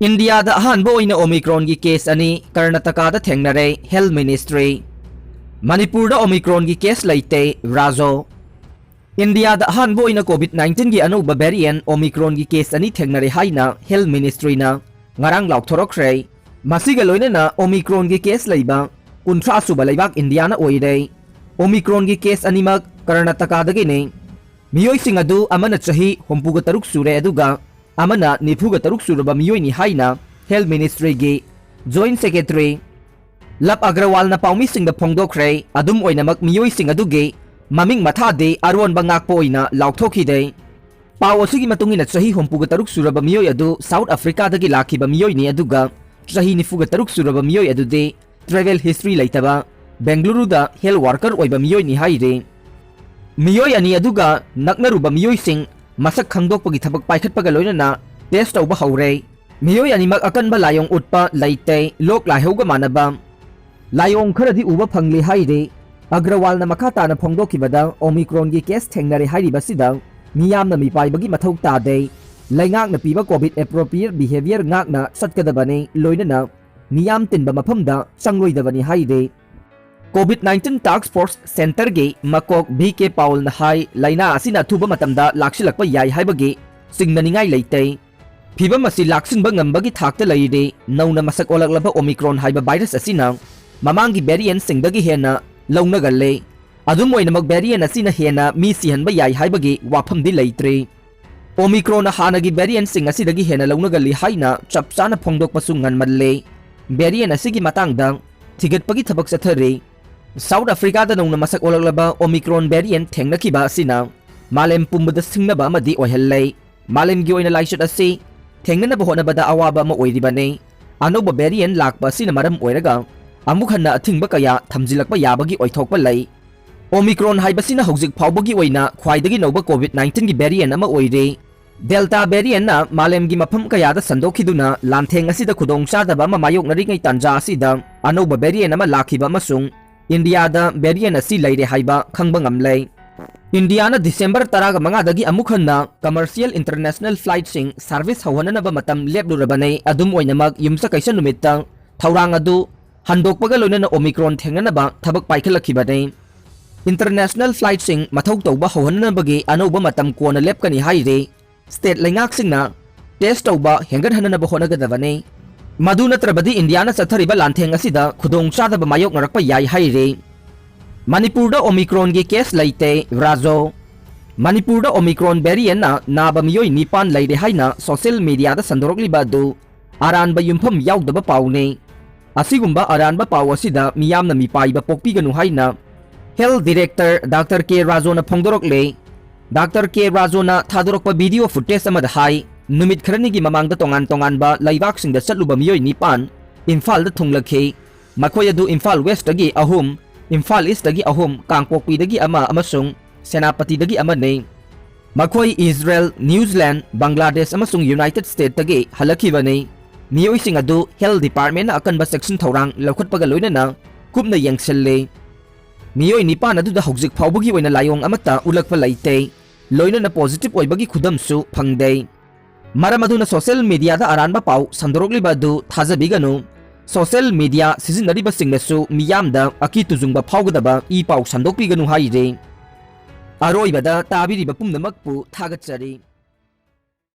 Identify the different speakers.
Speaker 1: India da Ahanba Oina Omicron gi case ani Karnataka da Thengnare Health Ministry. Manipur da Omicron gi case laite Razo. India da Ahanba Oina COVID-19 gi anuba variant Omicron gi case ani Thengnare haina Health Ministry na ngarang laukthorokre. Masiga loinana Omicron gi case laiba kunthra suba laibak India na oire. Omicron gi case animak Karnataka dagi ne. Miyoi sing adu amana chahi humpuga taruk sure aduga amana nipuga taruk suraba miyoi ni haina Health Ministry gi Joint Secretary Lap Agrawal na paumi sing da phongdokre adum oinamak miyoi sing adugi maming matha de aron bangak po oina laukthokhi de paw asigi matungina chahi humpuga taruk suraba miyoi adu South Africa dagi lakhiba miyoi ni aduga chahi nifuga taruk suraba miyoi adu de travel history laitaba Bengaluru da health worker oiba miyoi ni haire Miyoi ani aduga naknaruba miyoi sing masak khangdokpagi thabak paikhatpaga loinana test tauba haure miyoi ani mak akanba layong utpa laite lok laihauga manaba layong kharadi uba phangli haire Agrawal na makata na phongdokibada Omicron gi case Thengnare hairiba sida miyamna mipaibagi mathau tade laingak na piba COVID appropriate behavior ngak na satkadabani loinana miyam tinba maphamda sangloidabani haire COVID-19 Task Force Center ge makok BK Paul na hai laina asina thuba matamda laksilakpa yai haibagi singnaningai leite phiba masi laksinba ngambagi thakta leire nauna masak olaklaba Omicron haiba virus asina mamangi variant singdagi hena launagalle adum oinamak variant asina hena mi sihanba yai haibagi waphamdi leitre Omicron hanagi variant sing asidagi hena launagalli haina chapchana phongdokpasu nganmalle variant asigi matangda thigatpagi thabak sathare South Africa da nongna masak olaklaba Omicron variant thengnakiba asina malem pumbada singnaba amadi oihallei malem gi oina laishat asi thengnaba honabada awaba ama oiribane anoba variant lakpa asina maram oiraga amukhanna athingba kaya thamjilakpa yabagi oithokpa lei Omicron haibasina hojik phawbagi oina khwaidagi noba COVID-19 gi variant ama oire Delta variant na malem gi mafam kaya da sandokhiduna lantheng asida khudong chadaba ama mayoknari ngai tanja asida anoba variant ama lakhiba amasung India da variant asi laire haiba khangba ngamlei India na December 15 dagi amukhanna commercial international flight sing service hawananaba matam leplurabane adum oinamak yumsa kaisa numitta thaurang adu handokpaga loinana Omicron thenganaba thabak paikhalakibane international flight sing mathau tauba hawananabagi anoba matam kona lepkani haire state laingak singna test tauba hengat hananaba honagadabane Madu natrabadi India na sathariba lantheng asida khudong chadaba mayok narakpa yai haire Manipur da Omicron gi case laite Razo Manipur da Omicron variant na naba miyoi nipan laire haina social media da sandorokliba du aranba yumpham yaudaba paune asigumba aranba paw asida miyamna mipaiba pokpiganu haina Health Director Dr. K. Razo na phongdorokle Dr. K. Razo na thadorokpa video footage amada hai Numit kharanigi mamangda tongan ba laibak singda chatluba miyoi nipan Imphal da thunglakhi makhoi adu Imphal West dagi ahum Imphal East dagi ahum Kangpokpi dagi ama amasung Senapati dagi ama ne makhoi Israel New Zealand Bangladesh amasung United States dagi halakibane miyoi sing adu Health Department na akanba section thorang laukhatpaga loinana kupna yengsalle miyoi nipan adu da hojik phawbagi oina layong amata ulakpa laite loinana positive oibagi khudamsu phangdei Maramaduna social media da aranba paw sandorokliba du thajabiganu social media sizinariba singnasu miyamda aki tujungba phawgadaba I paw sandokpiganu haire aroibada tabiriba pumnamakpu thagachari